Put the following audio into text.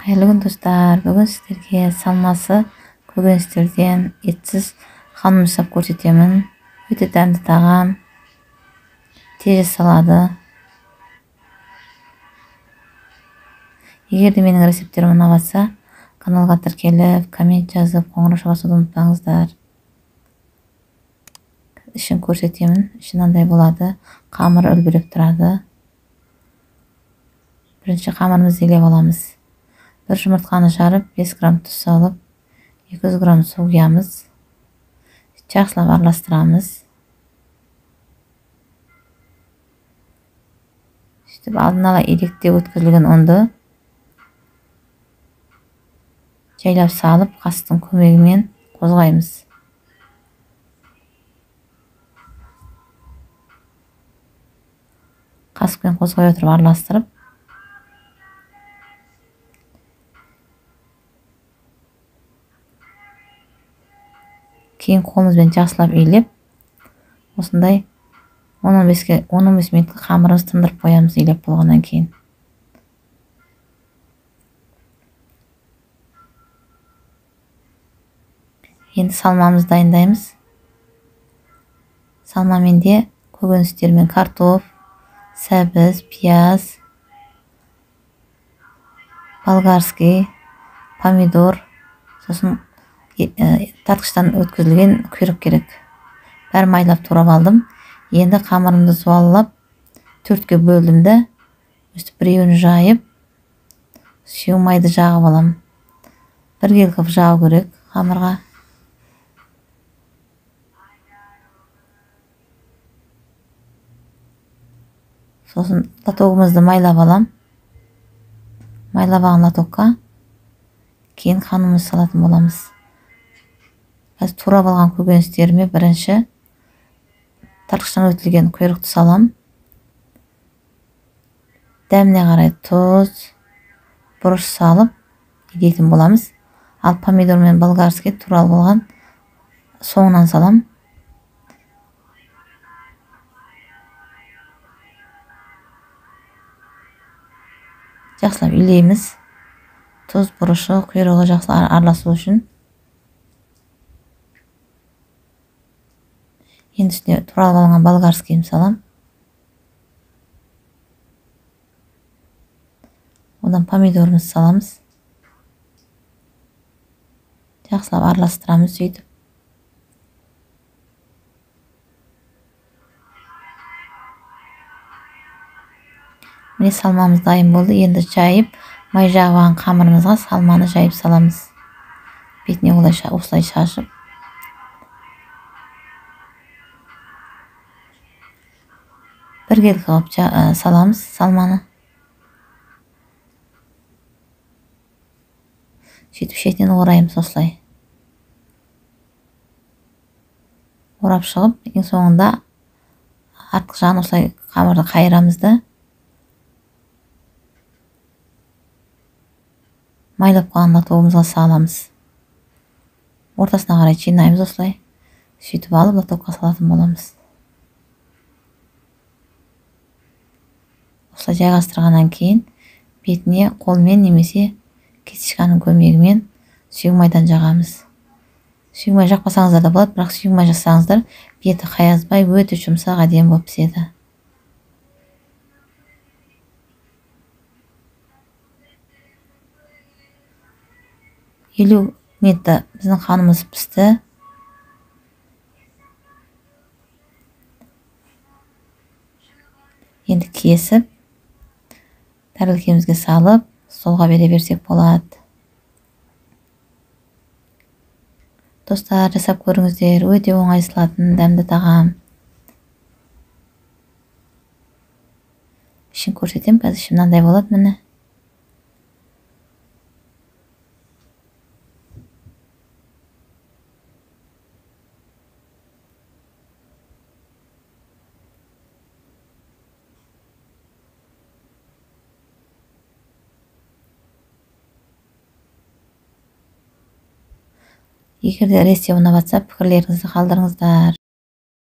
Қайырлы күн достар. Бүгін сіздерге салмасы көкөністерден етсіз ханым жасап көрсетемін. Өте дәмді тағам. Тез жасалады. Егер де менің рецептерім ұнап жатса, каналға тіркеліп, коммент жазып, қоңырау шалуды ұмытпаңыздар. Ішін көрсетемін. Іші мынандай болады. Қамыры үлбіреп тұрады. Бірінші қамырымызды илеп аламыз. Bir жұмыртқаны жарып, 5 грамм тұз салып, 200 грамм су құямыз. Жақсылап араластырамыз. Сөйтіп алдын ала иректе өткізілген ұнды жайлап салып, қастың көмегімен қозғаймыз. Қаспен қозғай отырып араластырып, кейін қолымызбен жақсылап илеп, осындай 10-15 минутқа қамырымызды тындырып қоямыз илеп болғаннан кейін. Енді салмамызды дайындаймыз. Салмамен де көкөністермен картоп, сәбіз, пияз, болгарский, помидор, сосын тартқыштан өткізілген құйрық керек. Бәрін майлап турап алдым. Енді қамырымды суалап, 4-ке бөлдім де, өстіп біреуін жайып, сүйеу майды жағып алам. 1 келкіп жағу керек қамырға. Сосын лотогымызды майлап алам. Майлап алған лотокқа кейін қанымызды салатын боламыз. Аз турап алған көкөністеріме бірінші тартқыштан өтілген құйрықты салам. Дәміне қарай тұз, бұрыш салып илейтін боламыз. Ал помидор мен болгарский турал болған соңынан салам. Жақсылап илейміз. Тұз, бұрышы, құйрығы жақсылап араласу үшін. Енді үстіне туралып алынған болгарскийім салам. Одан помидорымызды саламыз. Жақсылап араластырамыз сөйтіп. Міне салмамыз дайын болды. Енді жайып, май жағып алған қамырымызға салманы жайып саламыз. Бетіне осылай шашып. Bir келкі қылып саламыз салманы. Сөйтіп шетінен ораймыз осылай. Орап шығып, ең соңында артқы жағын осылай қамырды қайырамыз да, майлап қалған лотогымызға саламыз. Ортасына қарай жинаймыз осылай. Сөйтіп алып лотокқа салатын боламыз. Осылай жайғастырғаннан кейін бетіне қолмен немесе кесішканың көмегімен сүйек майдан жағамыз. Сүйек май жақпасаңыздар да болады, бірақ сүйек май жасаңыздар, беті қаязбай, өте жұмсақ әдемі болып піседі. Елу минутта біздің қанымыз пісті. Енді кесіп, тәрелкемізге салып, столға бере берсек болады. Достар, жасап көріңіздер, өте оңайсылатын дәмді тағам. Ішін көрсетем, қазір іші мынандай болады міне. Егер де рецепт ұнап жатса, пікірлеріңізді қалдырыңыздар.